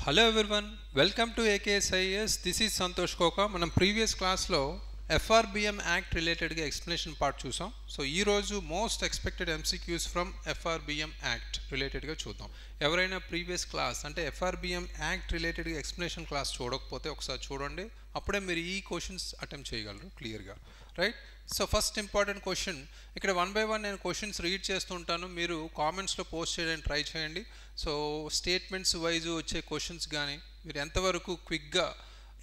Hello everyone, welcome to AKSIS. This is Santosh Koka. మనం previous క్లాస్లో FRBM act రిలేటెడ్గా explanation part చూసాం. So ఈరోజు most expected MCQs from FRBM act రిలేటెడ్గా చూద్దాం. ఎవరైనా ప్రీవియస్ క్లాస్ అంటే FRBM యాక్ట్ రిలేటెడ్గా ఎక్స్ప్లెనేషన్ క్లాస్ చూడకపోతే ఒకసారి చూడండి, అప్పుడే మీరు ఈ క్వశ్చన్స్ అటెంప్ట్ చేయగలరు క్లియర్గా, right? So first important question, ఇక్కడ 1 by 1 నేను క్వశ్చన్స్ రీడ్ చేస్తుంటాను, మీరు కామెంట్స్లో పోస్ట్ చేయడానికి ట్రై చేయండి. సో స్టేట్మెంట్స్ వైజ్ వచ్చే క్వశ్చన్స్ కానీ మీరు ఎంతవరకు క్విక్గా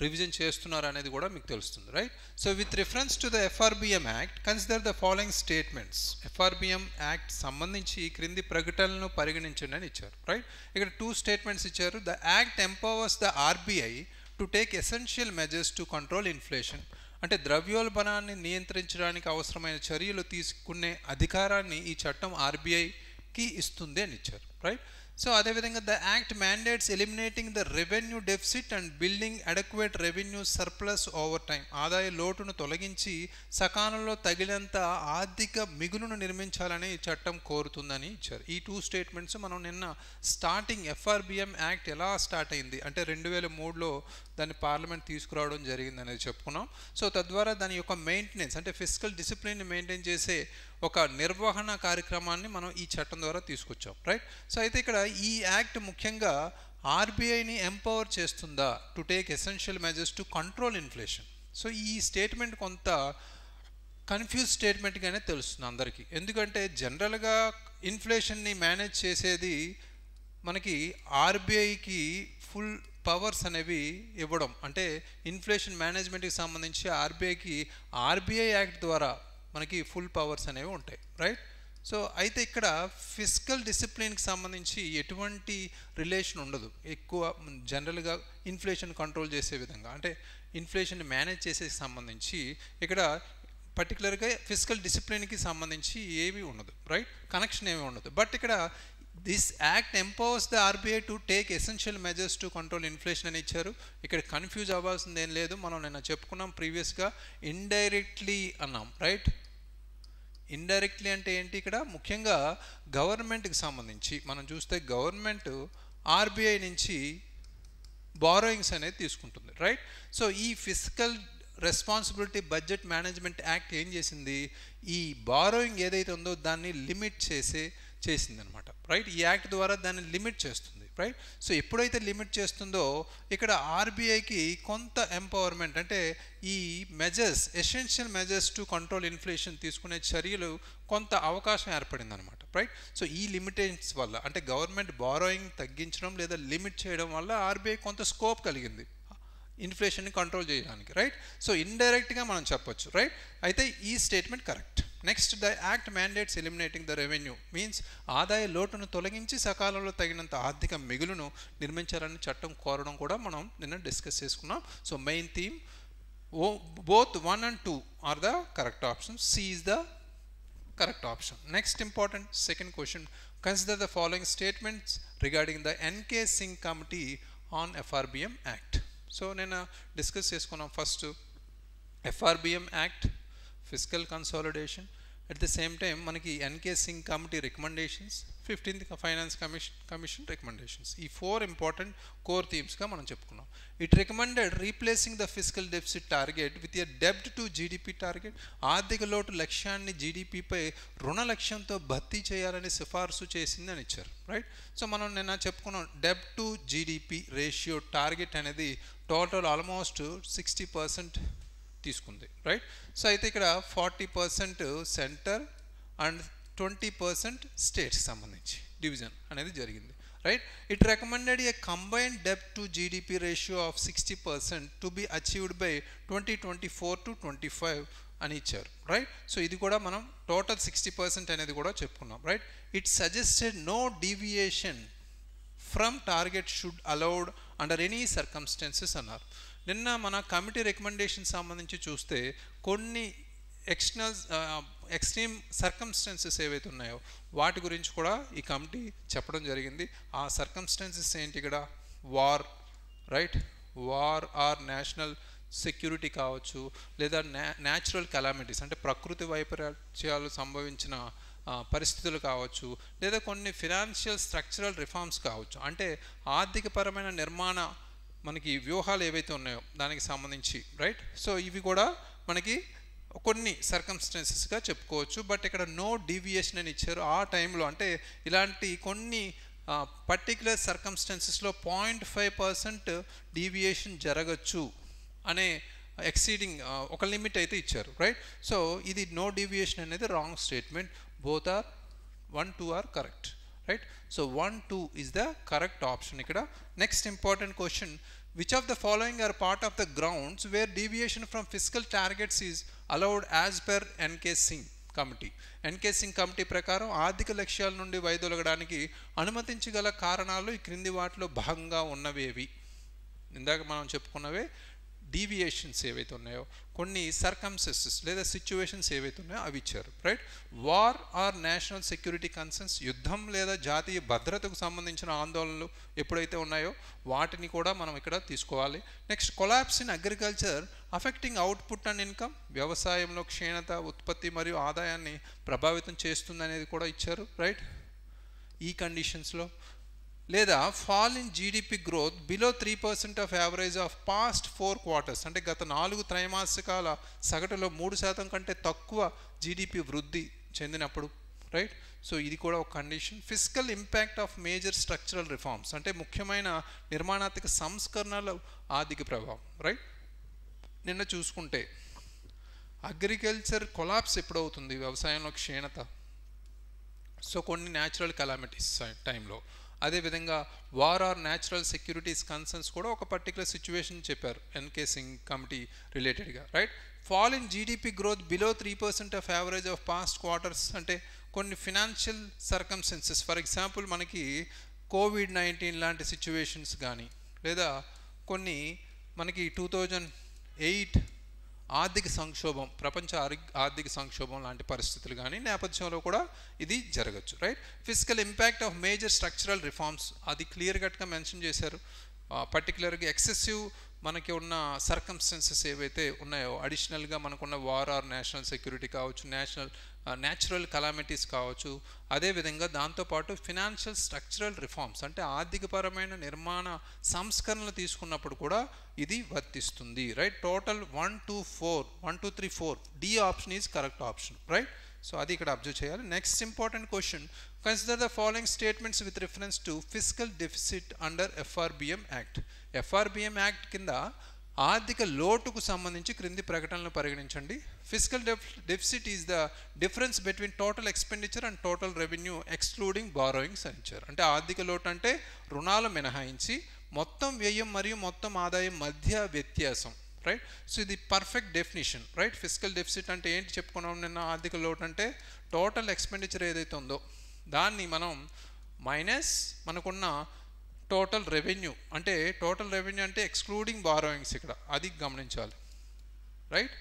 రివిజన్ చేస్తున్నారు అనేది కూడా మీకు తెలుస్తుంది, right? So with reference to the FRBM act consider the following statements. FRBM act సంబంధించి ఈ క్రింది ప్రకటనలను పరిగణించండి అని ఇచ్చారు, రైట్? ఇక్కడ 2 స్టేట్మెంట్స్ ఇచ్చారు. The act empowers the RBI to take essential measures to control inflation, అంటే ద్రవ్యోల్బణాన్ని నియంత్రించడానికి అవసరమైన చర్యలు తీసుకునే అధికారాన్ని ఈ చట్టం RBIకి ఇస్తుంది అని ఇచ్చారు, రైట్? సో అదేవిధంగా the act mandates eliminating the revenue deficit and building adequate revenue surplus over time, ఆదాయ లోటును తొలగించి సకాలంలో తగినంత ఆర్థిక మిగులును నిర్మించాలని ఈ చట్టం కోరుతుందని ఇచ్చారు. ఈ 2 స్టేట్మెంట్స్ మనం నిన్న స్టార్టింగ్ FRBM యాక్ట్ ఎలా స్టార్ట్ అయింది అంటే 2003లో దాన్ని పార్లమెంట్ తీసుకురావడం జరిగింది అనేది చెప్పుకున్నాం. సో తద్వారా దాని యొక్క మెయింటెనెన్స్ అంటే ఫిజికల్ డిసిప్లిన్ని మెయింటైన్ చేసే ఒక నిర్వహణ కార్యక్రమాన్ని మనం ఈ చట్టం ద్వారా తీసుకొచ్చాం, రైట్? సో అయితే ఇక్కడ ఈ యాక్ట్ ముఖ్యంగా RBIని ఎంపవర్ చేస్తుందా to take essential measures to control inflation. So ఈ స్టేట్మెంట్ కొంత కన్ఫ్యూజ్ స్టేట్మెంట్గానే తెలుస్తుంది అందరికీ, ఎందుకంటే జనరల్గా ఇన్ఫ్లేషన్ని మేనేజ్ చేసేది మనకి RBIకి ఫుల్ పవర్స్ అనేవి ఇవ్వడం, అంటే ఇన్ఫ్లేషన్ మేనేజ్మెంట్కి సంబంధించి RBI యాక్ట్ ద్వారా మనకి ఫుల్ పవర్స్ అనేవి ఉంటాయి, రైట్? సో అయితే ఇక్కడ ఫిజికల్ డిసిప్లిన్కి సంబంధించి ఎటువంటి రిలేషన్ ఉండదు. ఎక్కువ జనరల్గా ఇన్ఫ్లేషన్ కంట్రోల్ చేసే విధంగా అంటే ఇన్ఫ్లేషన్ మేనేజ్ చేసే సంబంధించి ఇక్కడ పర్టికులర్గా ఫిజికల్ డిసిప్లిన్కి సంబంధించి ఏమీ ఉండదు, రైట్? కనెక్షన్ ఏమీ ఉండదు. బట్ ఇక్కడ this act empowers the RBI to take essential measures to control inflation అని ఇచ్చారు. ఇక్కడ కన్ఫ్యూజ్ అవ్వాల్సింది ఏం లేదు, మనం నిన్న చెప్పుకున్నాం ప్రీవియస్గా ఇండైరెక్ట్లీ అన్నాం, రైట్? ఇండైరెక్ట్లీ అంటే ఏంటి, ఇక్కడ ముఖ్యంగా గవర్నమెంట్కి సంబంధించి మనం చూస్తే గవర్నమెంట్ RBI నుంచి బారోయింగ్స్ అనేది తీసుకుంటుంది, రైట్? సో ఈ physical responsibility budget management act ఏం చేసింది, ఈ బారోయింగ్ ఏదైతే ఉందో దాన్ని లిమిట్ చేసిందనమాట, రైట్? ఈ యాక్ట్ ద్వారా దాన్ని లిమిట్ చేస్తుంది, రైట్? సో ఎప్పుడైతే లిమిట్ చేస్తుందో ఇక్కడ RBIకి కొంత ఎంపవర్మెంట్ అంటే ఈ measures essential measures to control inflation తీసుకునే చర్యలు కొంత అవకాశం ఏర్పడింది అనమాట, రైట్? సో ఈ లిమిటేషన్స్ వల్ల అంటే గవర్నమెంట్ బారోయింగ్ తగ్గించడం లేదా లిమిట్ చేయడం వల్ల RBI కొంత స్కోప్ కలిగింది ఇన్ఫ్లేషన్ని కంట్రోల్ చేయడానికి, రైట్? సో ఇండైరెక్ట్గా మనం చెప్పొచ్చు, రైట్? అయితే ఈ statement correct. Next, the act mandates eliminating the revenue means ఆదాయ లోటును తొలగించి సకాలంలో తగినంత ఆర్థిక మిగులును నిర్మించాలని చట్టం కోరడం కూడా మనం నిన్న డిస్కస్ చేసుకున్నాం. So main theme both 1 and 2 are the correct options. C is the correct option. Next important second question, consider the following statements regarding the NK Singh Committee on FRBM Act. So నేను discuss చేసుకున్నాం first FRBM act, physical consolidation, at the same time మనకి NK Singh committee recommendations, 15th finance commission recommendations. ఈ 4 important core థీమ్స్గా మనం చెప్పుకున్నాం. It recommended replacing the physical deficit target with a డెబ్ట్ to GDP target, ఆర్థిక లోటు లక్ష్యాన్ని GDPపై రుణ లక్ష్యంతో భర్తీ చేయాలని సిఫార్సు చేసింది అని ఇచ్చారు, రైట్? సో మనం నిన్న చెప్పుకున్నాం డెబ్ట్ టు GDP రేషియో టార్గెట్ అనేది టోటల్ ఆల్మోస్ట్ 60% తీసుకుంది, రైట్? సో అయితే ఇక్కడ 40% సెంటర్ అండ్ 20% స్టేట్స్కి సంబంధించి డివిజన్ అనేది జరిగింది, right? It recommended a combined డెబ్ట్ to GDP ratio of 60% to be achieved by 2024 to 25 అని ఇచ్చారు, రైట్? సో ఇది కూడా మనం టోటల్ 60% అనేది కూడా చెప్పుకున్నాం, right? It suggested no deviation from target should allowed under any circumstances అన్నారు. నిన్న మన కమిటీ రికమెండేషన్ సంబంధించి చూస్తే కొన్ని ఎక్స్ట్రీమ్ సర్కమ్స్టెన్సెస్ ఏవైతే ఉన్నాయో వాటి గురించి కూడా ఈ కమిటీ చెప్పడం జరిగింది. ఆ సర్కమ్స్టెన్సెస్ ఏంటి, ఇక్కడ war, right? War or national security కావచ్చు, లేదా న్యాచురల్ కెలామిటీస్ అంటే ప్రకృతి వైపరీత్యాలు సంభవించిన పరిస్థితులు కావచ్చు, లేదా కొన్ని ఫినాన్షియల్ స్ట్రక్చరల్ రిఫార్మ్స్ కావచ్చు. అంటే ఆర్థికపరమైన నిర్మాణ మనకి వ్యూహాలు ఏవైతే ఉన్నాయో దానికి సంబంధించి, రైట్. సో ఇవి కూడా మనకి కొన్ని సర్కమ్స్టెన్సెస్గా చెప్పుకోవచ్చు. బట్ ఇక్కడ నో డీవియేషన్ అని ఇచ్చారు ఆ టైంలో. అంటే ఇలాంటి కొన్ని పర్టిక్యులర్ సర్కమ్స్టెన్సెస్లో 0.5% డీవియేషన్ జరగచ్చు అనే ఎక్సీడింగ్ ఒక లిమిట్ అయితే ఇచ్చారు, రైట్. సో ఇది నో డీవియేషన్ అనేది wrong statement. Both are 1, 2 are correct, right. So 1, 2 is the correct option ఇక్కడ. Next important question, which of the following are part of the grounds where deviation from fiscal targets is allowed as per NK Singh committee? NK Singh committee ప్రకారం ఆర్థిక లక్ష్యాల నుండి వైదొలగడానికి అనుమతించగల కారణాలు ఈ క్రింది వాటిలో భాగంగా ఉన్నవేవి? ఇందాక మనం చెప్పుకున్నవే డీవియేషన్స్ ఏవైతే ఉన్నాయో, కొన్ని సర్కమ్స్టెన్సెస్ లేదా సిచ్యువేషన్స్ ఏవైతే ఉన్నాయో అవి ఇచ్చారు, right. War or national security concerns, యుద్ధం లేదా జాతీయ భద్రతకు సంబంధించిన ఆందోళనలు ఎప్పుడైతే ఉన్నాయో వాటిని కూడా మనం ఇక్కడ తీసుకోవాలి. Next, collapse in agriculture affecting output and income, వ్యవసాయంలో క్షీణత ఉత్పత్తి మరియు ఆదాయాన్ని ప్రభావితం చేస్తుంది అనేది కూడా ఇచ్చారు, రైట్. ఈ కండిషన్స్లో లేదా fall in GDP growth below 3% of average of past 4 quarters, అంటే గత 4 త్రైమాసికాల సగటులో 3% కంటే తక్కువ జీడిపి వృద్ధి చెందినప్పుడు, రైట్. సో ఇది కూడా ఒక condition. Physical impact of major structural reforms, అంటే ముఖ్యమైన నిర్మాణాత్మక సంస్కరణల ఆర్థిక ప్రభావం, రైట్. నిన్న చూసుకుంటే అగ్రికల్చర్ కొలాప్స్ ఎప్పుడవుతుంది? వ్యవసాయంలో క్షీణత, సో కొన్ని న్యాచురల్ కెలామిటీస్ టైంలో. అదేవిధంగా war or natural securities concerns కూడా ఒక పర్టికులర్ సిచ్యువేషన్ చెప్పారు NK Singh కమిటీ రిలేటెడ్గా, right. Fall in GDP growth below 3% of average of past quarters, అంటే కొన్ని ఫినాన్షియల్ సర్కమ్స్టెన్సెస్, ఫర్ ఎగ్జాంపుల్ మనకి COVID-19 లాంటి సిచ్యువేషన్స్ కానీ, లేదా కొన్ని మనకి 2008 ఆర్థిక సంక్షోభం, ప్రపంచ ఆర్థిక సంక్షోభం లాంటి పరిస్థితులు కానీ నేపథ్యంలో కూడా ఇది జరగచ్చు, right. Physical impact of major structural reforms, అది క్లియర్ కట్గా మెన్షన్ చేశారు. పర్టికులర్గా ఎక్సెసివ్ మనకి ఉన్న సర్కమ్స్టెన్సెస్ ఏవైతే ఉన్నాయో, అడిషనల్గా మనకున్న వార్ ఆర్ నేషనల్ సెక్యూరిటీ కావచ్చు, న్యాచురల్ కలామిటీస్ కావచ్చు, అదేవిధంగా దాంతోపాటు ఫినాన్షియల్ స్ట్రక్చరల్ రిఫార్మ్స్, అంటే ఆర్థికపరమైన నిర్మాణ సంస్కరణలు తీసుకున్నప్పుడు కూడా ఇది వర్తిస్తుంది, right. Total 1, 2, 3, 4 D option is correct option, right. So అది ఇక్కడ అబ్జర్వ్ చేయాలి. Next important question, consider the following statements with reference to physical deficit under FRBM act. FRBM act కింద ఆర్థిక లోటుకు సంబంధించి క్రింది ప్రకటనలు పరిగణించండి. Physical deficit is the difference between total expenditure and total revenue excluding borrowings అని ఇచ్చారు. అంటే ఆర్థిక లోటు అంటే రుణాలు మినహాయించి మొత్తం వ్యయం మరియు మొత్తం ఆదాయం మధ్య వ్యత్యాసం, రైట్. సో ఇది perfect definition, right. Physical deficit అంటే ఏంటి చెప్పుకున్నాం నిన్న? ఆర్థిక లోటు అంటే టోటల్ ఎక్స్పెండిచర్ ఏదైతే ఉందో దాన్ని మనం మైనస్ మనకున్న టోటల్ రెవెన్యూ, అంటే టోటల్ రెవెన్యూ అంటే ఎక్స్క్లూడింగ్ బారోయింగ్స్, ఇక్కడ అది గమనించాలి, right.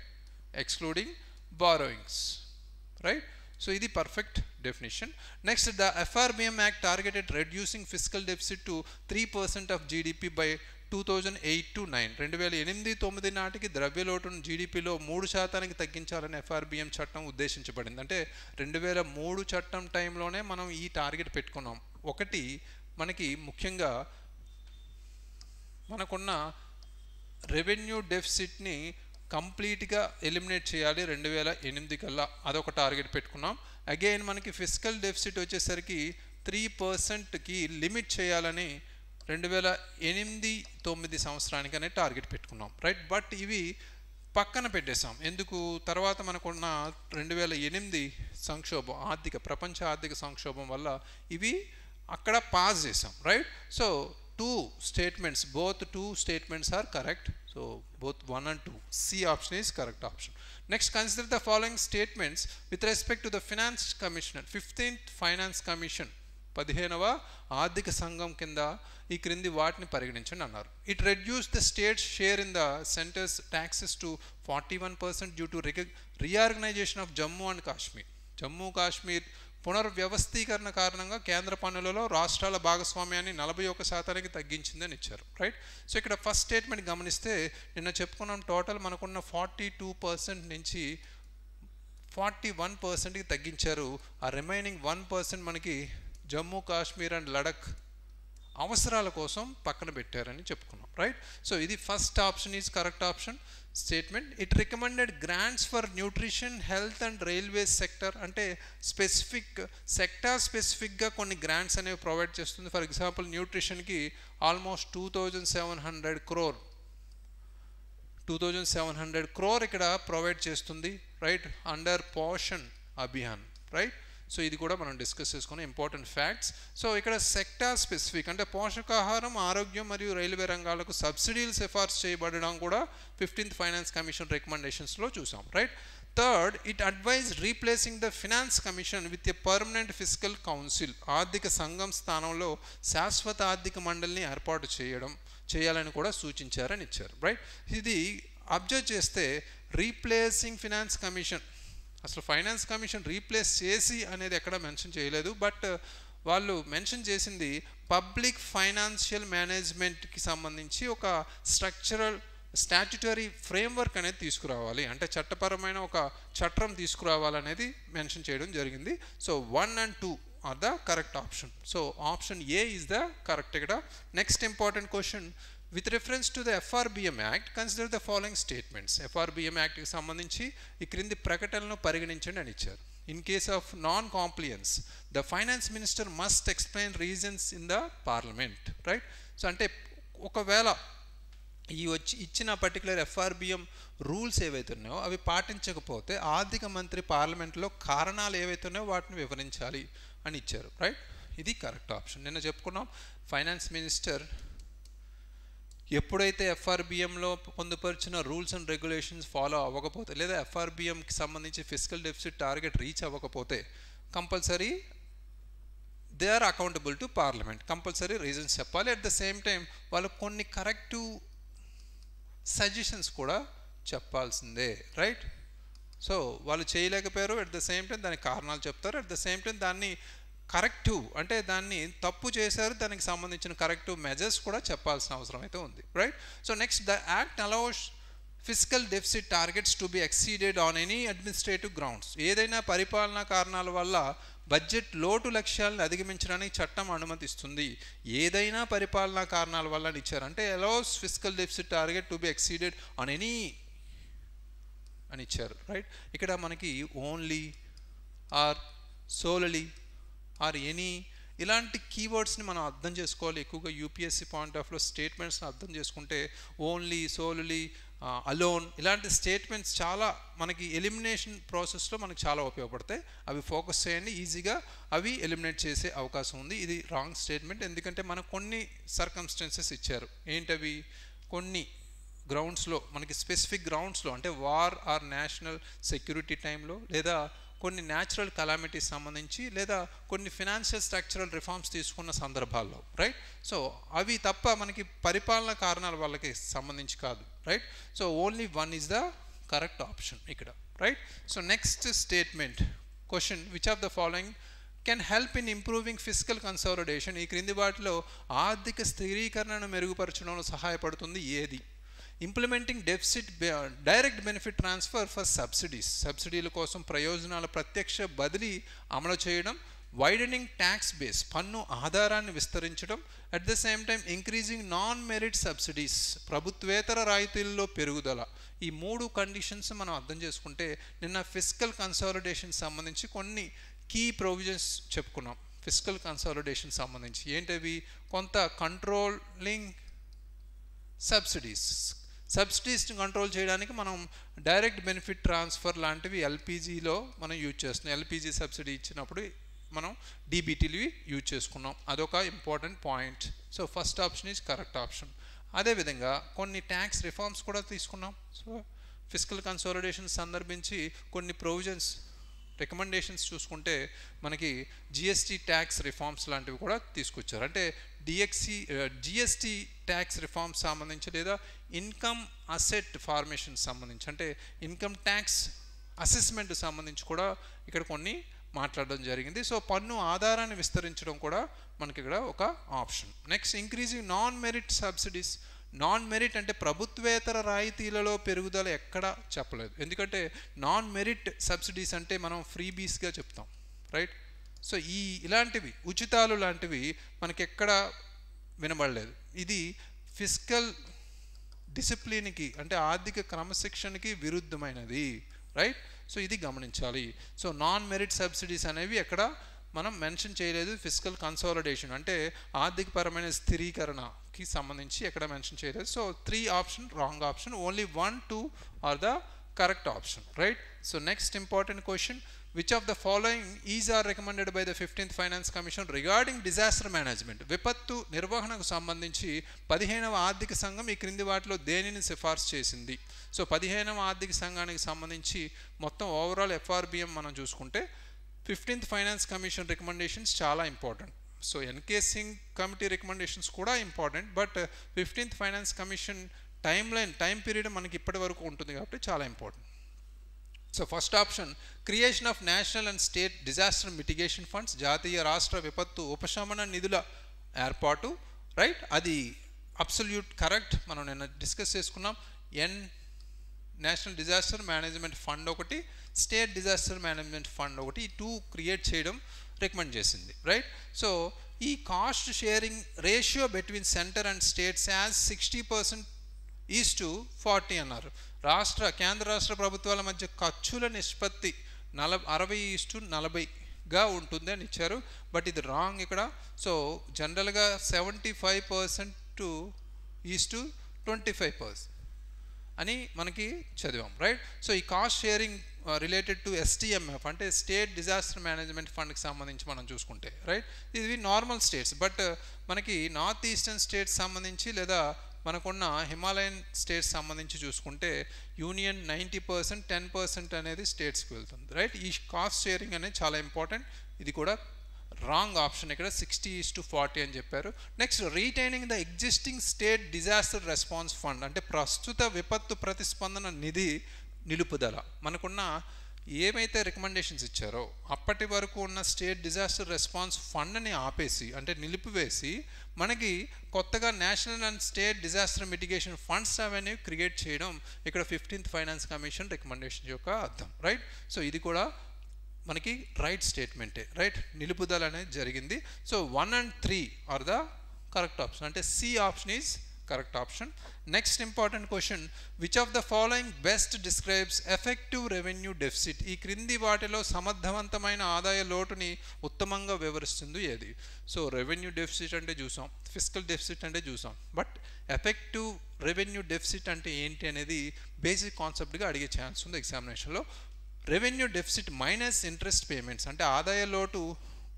Excluding borrowings, right. So ఇది perfect definition. Next, the FRBM act targeted reducing fiscal deficit to 3% of GDP by 2008 to 9. 2008-9 నాటికి ద్రవ్యలోటును జీడిపిలో 3% తగ్గించాలని FRBM చట్టం ఉద్దేశించబడింది. అంటే 2003 చట్టం టైంలోనే మనం ఈ టార్గెట్ పెట్టుకున్నాం. ఒకటి మనకి ముఖ్యంగా మనకున్న రెవెన్యూ డెఫిసిట్ని కంప్లీట్గా ఎలిమినేట్ చేయాలి 2008 కల్లా, అదొక టార్గెట్ పెట్టుకున్నాం. అగైన్ మనకి ఫిజికల్ డెఫిసిట్ వచ్చేసరికి 3%కి లిమిట్ చేయాలని 2008-9 సంవత్సరానికి అనే టార్గెట్ పెట్టుకున్నాం, రైట్. బట్ ఇవి పక్కన పెట్టేశాం. ఎందుకు? తర్వాత మనకున్న 2008 సంక్షోభం, ప్రపంచ ఆర్థిక సంక్షోభం వల్ల ఇవి అక్కడ పాస్ చేసాం, right. So both two statements are correct. So both 1 and 2, C option is correct option. Next, consider the following statements with respect to the Finance Commissioner, 15th Finance Commission, 15వ ఆర్థిక సంఘం కింద ఈ క్రింది వాటిని పరిగణించండి అన్నారు. It reduce the state's share in the centre's taxes to 41% due to reorganisation of Jammu and Kashmir. Jammu Kashmir పునర్వ్యవస్థీకరణ కారణంగా కేంద్ర పన్నులలో రాష్ట్రాల భాగస్వామ్యాన్ని 41% తగ్గించిందని ఇచ్చారు, రైట్. సో ఇక్కడ ఫస్ట్ స్టేట్మెంట్ గమనిస్తే నిన్న చెప్పుకున్నాం, టోటల్ మనకున్న 42% నుంచి 41%కి తగ్గించారు. ఆ రిమైనింగ్ 1% మనకి జమ్మూ కాశ్మీర్ అండ్ లడఖ్ అవసరాల కోసం పక్కన పెట్టారని చెప్పుకున్నాం, రైట్? సో ఇది first option is correct option statement. It recommended grants for nutrition, health and railways sector. అంటే స్పెసిఫిక్ సెక్టార్ స్పెసిఫిక్గా కొన్ని గ్రాంట్స్ అనేవి ప్రొవైడ్ చేస్తుంది. ఫర్ ఎగ్జాంపుల్ న్యూట్రిషన్కి ఆల్మోస్ట్ 2700 crore ఇక్కడ ప్రొవైడ్ చేస్తుంది, right, under Poshan Abhiyan, right? So ఇది కూడా మనం డిస్కస్ చేసుకునే ఇంపార్టెంట్ ఫ్యాక్ట్స్. సో ఇక్కడ సెక్టార్ స్పెసిఫిక్ అంటే పోషకాహారం, ఆరోగ్యం మరియు రైల్వే రంగాలకు సబ్సిడీలు సిఫార్సు చేయబడడం కూడా 15th ఫైనాన్స్ కమిషన్ రికమెండేషన్స్లో చూసాం, right? Third, it advise replacing the finance commission with a permanent fiscal council. ఆర్థిక సంఘం స్థానంలో శాశ్వత ఆర్థిక మండలిని ఏర్పాటు చేయాలని కూడా సూచించారని ఇచ్చారు, రైట్? ఇది అబ్జర్వ్ చేస్తే రీప్లేసింగ్ ఫినాన్స్ కమిషన్, అసలు ఫైనాన్స్ కమిషన్ రీప్లేస్ చేసి అనేది ఎక్కడ మెన్షన్ చేయలేదు. బట్ వాళ్ళు మెన్షన్ చేసింది పబ్లిక్ ఫైనాన్షియల్ మేనేజ్మెంట్కి సంబంధించి ఒక స్టాట్యుటరీ ఫ్రేమ్వర్క్ అనేది తీసుకురావాలి, అంటే చట్టపరమైన ఒక చట్టం తీసుకురావాలనేది మెన్షన్ చేయడం జరిగింది. So 1 and 2 are the correct option. So option A is the correct ikkada. Next important question, with reference to the FRBM Act, consider the following statements. FRBM Act కి సంబంధించి ఈ క్రింది ప్రకటనలను పరిగణించండి అని ఇచ్చారు. In case of non-compliance, the finance minister must explain reasons in the parliament, right? So అంటే ఒకవేళ ఇచ్చిన పర్టికులర్ FRBM రూల్స్ ఏవైతే ఉన్నాయో అవి పాటించకపోతే ఆర్థిక మంత్రి పార్లమెంట్లో కారణాలు ఏవైతే ఉన్నాయో వాటిని వివరించాలి అని ఇచ్చారు, రైట్? ఇది కరెక్ట్ ఆప్షన్. నిన్న చెప్పుకున్నాం ఫైనాన్స్ మినిస్టర్ ఎప్పుడైతే FRBMలో పొందుపరిచిన రూల్స్ అండ్ రెగ్యులేషన్స్ ఫాలో అవ్వకపోతే లేదా FRBMకి సంబంధించి ఫిస్కల్ డెఫిసిట్ టార్గెట్ రీచ్ అవ్వకపోతే compulsory they are accountable to parliament, compulsory reasons చెప్పాలి. అట్ ద సేమ్ టైం వాళ్ళు కొన్ని కరెక్టివ్ సజెషన్స్ కూడా చెప్పాల్సిందే, రైట్? సో వాళ్ళు చేయలేకపోయారు, అట్ ద సేమ్ టైం దానికి కారణాలు చెప్తారు, అట్ ద సేమ్ టైం దాన్ని కరెక్టివ్ అంటే దాన్ని తప్పు చేశారు, దానికి సంబంధించిన కరెక్టివ్ మెజర్స్ కూడా చెప్పాల్సిన అవసరం అయితే ఉంది, right? So next, the act allows fiscal deficit targets to be exceeded on any administrative grounds. ఏదైనా పరిపాలనా కారణాల వల్ల బడ్జెట్ లోటు లక్ష్యాలను అధిగమించడానికి చట్టం అనుమతిస్తుంది. ఏదైనా పరిపాలనా కారణాల వల్ల ఇచ్చారు అంటే allows fiscal deficit target to be exceeded on any అని ఇచ్చారు, రైట్? ఇక్కడ మనకి ఓన్లీ ఆర్ సోలలీ ఆర్ ఎనీ ఇలాంటి కీవర్డ్స్ని మనం అర్థం చేసుకోవాలి. ఎక్కువగా యూపీఎస్సీ పాయింట్ ఆఫ్ వ్యూలో స్టేట్మెంట్స్ని అర్థం చేసుకుంటే ఓన్లీ, సోలలీ, అలోన్ ఇలాంటి స్టేట్మెంట్స్ చాలా మనకి ఎలిమినేషన్ ప్రాసెస్లో మనకు చాలా ఉపయోగపడతాయి. అవి ఫోకస్ చేయండి, ఈజీగా అవి ఎలిమినేట్ చేసే అవకాశం ఉంది. ఇది రాంగ్ స్టేట్మెంట్, ఎందుకంటే మనకు కొన్ని సర్కమ్స్టెన్సెస్ ఇచ్చారు. ఏంటవి? కొన్ని గ్రౌండ్స్లో మనకి స్పెసిఫిక్ గ్రౌండ్స్లో అంటే వార్ ఆర్ నేషనల్ సెక్యూరిటీ టైంలో లేదా కొన్ని న్యాచురల్ కలామిటీస్ సంబంధించి లేదా కొన్ని ఫినాన్షియల్ స్ట్రక్చరల్ రిఫార్మ్స్ తీసుకున్న సందర్భాల్లో, రైట్? సో అవి తప్ప మనకి పరిపాలన కారణాల వాళ్ళకి సంబంధించి కాదు, right? So only 1 is the correct option ఇక్కడ, right? So next statement question, which of the following can help in improving fiscal consolidation? ఈ క్రింది వాటిలో ఆర్థిక స్థిరీకరణను మెరుగుపరచడంలో సహాయపడుతుంది ఏది? Implementing deficit direct benefit transfer for సబ్సిడీల కోసం ప్రయోజనాల ప్రత్యక్ష బదిలీ అమలు చేయడం, వైడనింగ్ ట్యాక్స్ బేస్ పన్ను ఆధారాన్ని విస్తరించడం, at the same time increasing non merit subsidies ప్రభుత్వేతర రాయితీల్లో పెరుగుదల. ఈ 3 కండిషన్స్ మనం అర్థం చేసుకుంటే నిన్న ఫిస్కల్ కన్సాలిడేషన్ సంబంధించి కొన్ని కీ ప్రొవిజన్స్ చెప్పుకున్నాం. ఫిస్కల్ కన్సాలిడేషన్ సంబంధించి ఏంటవి? కొంత కంట్రోలింగ్ సబ్సిడీస్ని కంట్రోల్ చేయడానికి మనం డైరెక్ట్ బెనిఫిట్ ట్రాన్స్ఫర్ లాంటివి ఎల్పిజిలో మనం యూజ్ చేస్తున్నాం. ఎల్పిజి సబ్సిడీ ఇచ్చినప్పుడు మనం డీబీటీలు యూజ్ చేసుకున్నాం, అదొక important point. So first option is correct option. అదేవిధంగా కొన్ని ట్యాక్స్ రిఫార్మ్స్ కూడా తీసుకున్నాం. సో ఫిస్కల్ కన్సాలిడేషన్ సందర్భించి కొన్ని ప్రొవిజన్స్ రికమెండేషన్స్ చూసుకుంటే మనకి జిఎస్టీ ట్యాక్స్ రిఫార్మ్స్ లాంటివి కూడా తీసుకొచ్చారు. అంటే జిఎస్టీ ట్యాక్స్ రిఫార్మ్స్ సంబంధించి లేదా ఇన్కమ్ అసెట్ ఫార్మేషన్ సంబంధించి అంటే ఇన్కమ్ ట్యాక్స్ అసెస్మెంట్ సంబంధించి కూడా ఇక్కడ కొన్ని మాట్లాడడం జరిగింది. సో పన్ను ఆధారాన్ని విస్తరించడం కూడా మనకి ఇక్కడ ఒక option. Next, increasing non merit subsidies non merit అంటే ప్రభుత్వేతర రాయితీలలో పెరుగుదల ఎక్కడ చెప్పలేదు, ఎందుకంటే నాన్ మెరిట్ సబ్సిడీస్ అంటే మనం ఫ్రీబీస్గా చెప్తాం, రైట్. సో ఇలాంటివి ఉచితాలు లాంటివి మనకి ఎక్కడ వినబడలేదు. ఇది ఫిస్కల్ డిసిప్లిన్కి అంటే ఆర్థిక క్రమశిక్షణకి విరుద్ధమైనది, రైట్. సో ఇది గమనించాలి. సో నాన్ మెరిట్ సబ్సిడీస్ అనేవి ఎక్కడ మనం మెన్షన్ చేయలేదు. ఫిస్కల్ కన్సాలిడేషన్ అంటే ఆర్థికపరమైన స్థిరీకరణకి సంబంధించి ఎక్కడ మెన్షన్ చేయలేదు. So 3 option wrong option, only 1, 2 are the correct option, right. So next important question, which of the following is are recommended by the 15th Finance Commission regarding disaster management? విపత్తు నిర్వహణకు సంబంధించి 15వ ఆర్థిక సంఘం ఈ క్రింది వాటిలో దేనిని సిఫార్సు చేసింది? సో 15వ ఆర్థిక సంఘానికి సంబంధించి మొత్తం ఓవరాల్ FRBM మనం చూసుకుంటే 15th Finance Commission రికమెండేషన్స్ చాలా important. So NK Singh committee recommendations కూడా important, but 15th Finance Commission time period మనకి ఇప్పటి వరకు ఉంటుంది కాబట్టి చాలా important. So first option, creation of national and state disaster mitigation funds, జాతీయ రాష్ట్ర విపత్తు ఉపశమన నిధుల ఏర్పాటు, రైట్. అది అబ్సల్యూట్ కరెక్ట్. మనం నిన్న డిస్కస్ చేసుకున్నాం. నేషనల్ డిజాస్టర్ మేనేజ్మెంట్ ఫండ్ ఒకటి, స్టేట్ డిజాస్టర్ మేనేజ్మెంట్ ఫండ్ ఒకటి, ఈ 2 క్రియేట్ చేయడం రికమెండ్ చేసింది, రైట్. సో ఈ cost sharing ratio between centre and states as 60% is to 40 అన్నారు. కేంద్ర రాష్ట్ర ప్రభుత్వాల మధ్య ఖర్చుల నిష్పత్తి 60:40గా ఉంటుంది అని ఇచ్చారు, బట్ ఇది రాంగ్ ఇక్కడ. సో జనరల్గా 75% ఈజ్ టు 25% అని మనకి చదివాం, రైట్. సో ఈ cost sharing related to STMF అంటే స్టేట్ డిజాస్టర్ మేనేజ్మెంట్ ఫండ్కి సంబంధించి మనం చూసుకుంటే, రైట్, ఇది నార్మల్ స్టేట్స్. బట్ మనకి నార్త్ ఈస్టర్న్ స్టేట్స్ సంబంధించి లేదా మనకున్న హిమాలయన్ స్టేట్స్ సంబంధించి చూసుకుంటే యూనియన్ 90%, 10% అనేది స్టేట్స్కి వెళ్తుంది, రైట్. ఈ కాస్ట్ షేరింగ్ అనేది చాలా ఇంపార్టెంట్. ఇది కూడా రాంగ్ ఆప్షన్ ఇక్కడ, 60:40 అని చెప్పారు. Next, retaining the existing state disaster response fund అంటే ప్రస్తుత విపత్తు ప్రతిస్పందన నిధి నిలుపుదల. మనకున్న ఏమైతే రికమెండేషన్స్ ఇచ్చారో అప్పటి వరకు ఉన్న స్టేట్ డిజాస్టర్ రెస్పాన్స్ ఫండ్ని ఆపేసి అంటే నిలిపివేసి మనకి కొత్తగా national and state disaster mitigation funds అవన్నీ క్రియేట్ చేయడం ఇక్కడ 15th ఫైనాన్స్ కమిషన్ రికమెండేషన్ యొక్క అర్థం, రైట్. సో ఇది కూడా మనకి రైట్ స్టేట్మెంటే, రైట్. నిలుపుదల అనేది జరిగింది. So 1 and 3 are the correct option, అంటే C option is correct option. Next important question, which of the following best describes effective revenue deficit? ఈ క్రింది వాటిలో సమర్థవంతమైన ఆదాయ లోటుని ఉత్తమంగా వివరిస్తుంది ఏది? సో రెవెన్యూ డెఫిసిట్ అంటే చూసాం, ఫిస్కల్ డెఫిసిట్ అంటే చూసాం, బట్ ఎఫెక్టివ్ రెవెన్యూ డెఫిసిట్ అంటే ఏంటి అనేది బేసిక్ కాన్సెప్ట్గా అడిగే ఛాన్స్ ఉంది ఎగ్జామినేషన్లో. Revenue deficit minus interest payments అంటే ఆదాయ లోటు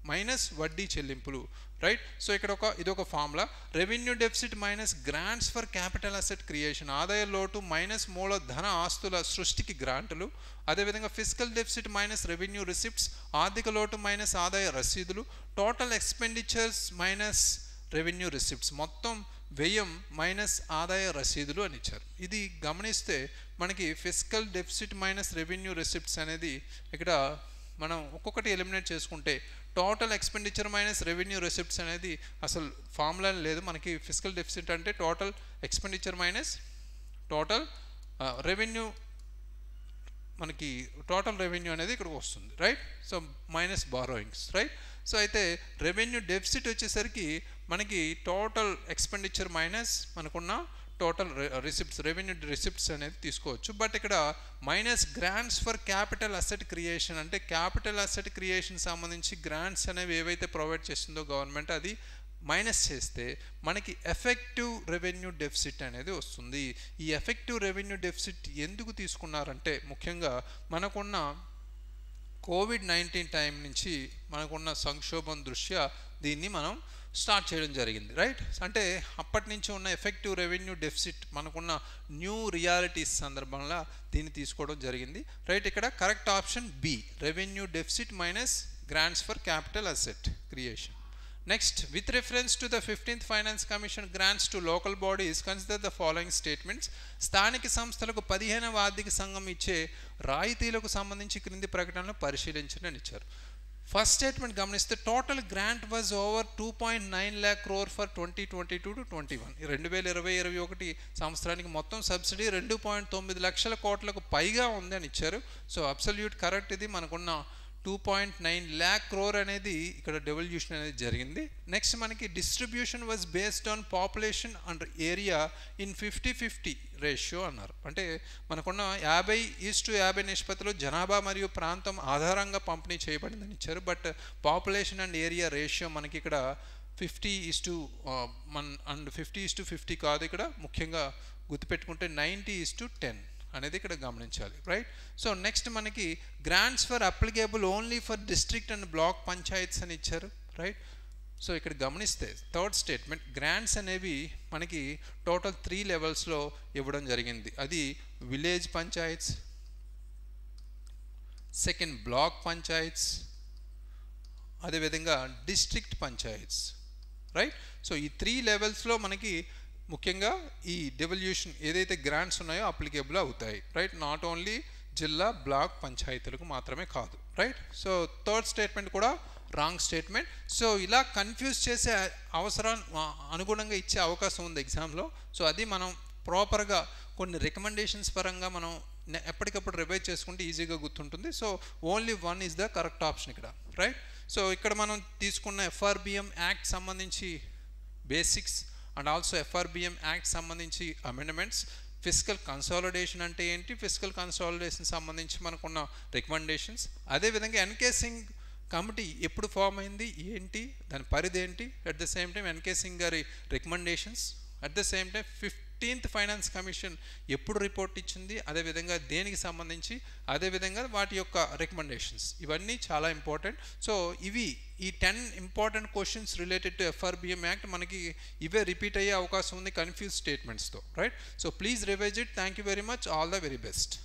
మైనస్ వడ్డీ చెల్లింపులు, రైట్. సో ఇక్కడ ఇదొక formula. Revenue deficit minus grants for capital asset creation, ఆదాయ లోటు మైనస్ మూలధన ఆస్తుల సృష్టికి గ్రాంటులు. అదేవిధంగా fiscal deficit minus revenue receipts, ఆర్థిక లోటు మైనస్ ఆదాయ రసీదులు. Total expenditures minus revenue receipts, మొత్తం వ్యయం మైనస్ ఆదాయ రసీదులు అని ఇచ్చారు. ఇది గమనిస్తే మనకి fiscal deficit minus revenue receipts అనేది ఇక్కడ మనం ఒక్కొక్కటి ఎలిమినేట్ చేసుకుంటే total expenditure minus revenue receipts అనేది అసలు ఫార్ములా లేదు మనకి. ఫిస్కల్ డెఫిసిట్ అంటే total expenditure minus total revenue, మనకి టోటల్ రెవెన్యూ అనేది ఇక్కడ వస్తుంది, right. So minus borrowings, right. So అయితే రెవెన్యూ డెఫిసిట్ వచ్చేసరికి మనకి టోటల్ ఎక్స్పెండిచర్ మైనస్ మనకున్న టోటల్ రిసిప్ట్స్, రెవెన్యూ రిసిప్ట్స్ అనేది తీసుకోవచ్చు. బట్ ఇక్కడ minus grants for capital asset creation అంటే క్యాపిటల్ అసెట్ క్రియేషన్ సంబంధించి గ్రాంట్స్ అనేవి ఏవైతే ప్రొవైడ్ చేస్తుందో గవర్నమెంట్, అది మైనస్ చేస్తే మనకి ఎఫెక్టివ్ రెవెన్యూ డెఫిసిట్ అనేది వస్తుంది. ఈ ఎఫెక్టివ్ రెవెన్యూ డెఫిసిట్ ఎందుకు తీసుకున్నారంటే ముఖ్యంగా మనకున్న COVID-19 టైం నుంచి మనకున్న సంక్షోభం దృష్ట్యా దీన్ని మనం స్టార్ట్ చేయడం జరిగింది, రైట్. అంటే అప్పటి నుంచి ఉన్న ఎఫెక్టివ్ రెవెన్యూ డెఫిసిట్ మనకున్న న్యూ రియాలిటీస్ సందర్భంలో దీన్ని తీసుకోవడం జరిగింది, రైట్. ఇక్కడ correct option B, revenue deficit minus grants for capital asset creation. Next, with reference to the 15th finance commission grants to local bodies consider the following statements. స్థానిక సంస్థలకు 15వ ఆర్థిక సంఘం ఇచ్చే రాయితీలకు సంబంధించి క్రింది ప్రకటనలు పరిశీలించండి అని ఇచ్చారు. ఫస్ట్ స్టేట్మెంట్ గమనిస్తే total grant was over 2.9 lakh crore for 2022 to 21. 2020-21 సంవత్సరానికి మొత్తం సబ్సిడీ 2.9 లక్షల కోట్లకు పైగా ఉంది అని ఇచ్చారు. So absolute correct. ఇది మనకున్న 2.9 lakh crore అనేది ఇక్కడ డెవల్యూషన్ అనేది జరిగింది. నెక్స్ట్ మనకి distribution was based on population and area in 50-50 ratio అన్నారు. అంటే మనకున్న 50:50 నిష్పత్తిలో జనాభా మరియు ప్రాంతం ఆధారంగా పంపిణీ చేయబడిందని ఇచ్చారు. But population and area ratio మనకి ఇక్కడ 50:50 కాదు. ఇక్కడ ముఖ్యంగా గుర్తుపెట్టుకుంటే 90:10 అనేది ఇక్కడ గమనించాలి, రైట్. సో నెక్స్ట్ మనకి grants for applicable only for district and block panchayats అని ఇచ్చారు, రైట్. సో ఇక్కడ గమనిస్తే థర్డ్ స్టేట్మెంట్ గ్రాంట్స్ అనేవి మనకి టోటల్ 3 లెవెల్స్లో ఇవ్వడం జరిగింది. అది village panchayats, second block panchayats, అదేవిధంగా డిస్ట్రిక్ట్ పంచాయత్స్, రైట్. సో ఈ 3 లెవెల్స్లో మనకి ముఖ్యంగా ఈ డెవల్యూషన్ ఏదైతే గ్రాంట్స్ ఉన్నాయో అప్లికేబుల్ అవుతాయి, రైట్. నాట్ ఓన్లీ జిల్లా బ్లాక్ పంచాయతీలకు మాత్రమే కాదు, రైట్. సో థర్డ్ స్టేట్మెంట్ కూడా రాంగ్ స్టేట్మెంట్. సో ఇలా కన్ఫ్యూజ్ చేసే అవసరం అనుగుణంగా ఇచ్చే అవకాశం ఉంది ఎగ్జామ్లో. సో అది మనం ప్రాపర్గా కొన్ని రికమెండేషన్స్ పరంగా మనం ఎప్పటికప్పుడు రివైజ్ చేసుకుంటే ఈజీగా గుర్తుంటుంది. So only 1 is the correct option ఇక్కడ, రైట్. సో ఇక్కడ మనం తీసుకున్న FRBM యాక్ట్ సంబంధించి basics and also FRBM act సంబంధించి అమెండ్మెంట్స్, ఫిజికల్ కన్సాలిడేషన్ అంటే ఏంటి, ఫిజికల్ కన్సాలిడేషన్ సంబంధించి మనకున్న రికమెండేషన్స్, అదేవిధంగా ఎన్కే సింగ్ కమిటీ ఎప్పుడు ఫామ్ అయింది ఏంటి, దాని పరిధి ఏంటి, at the same time NK Singh గారి recommendations, at the same time 15th finance commission ఎప్పుడు రిపోర్ట్ ఇచ్చింది, అదేవిధంగా దేనికి సంబంధించి, అదేవిధంగా వాటి యొక్క రికమెండేషన్స్, ఇవన్నీ చాలా ఇంపార్టెంట్. సో ఇవి ఈ 10 important questions related to FRBM act మనకి ఇవే రిపీట్ అయ్యే అవకాశం ఉంది కన్ఫ్యూజ్ స్టేట్మెంట్స్తో, right. So please revise it. Thank you very much. All the very best.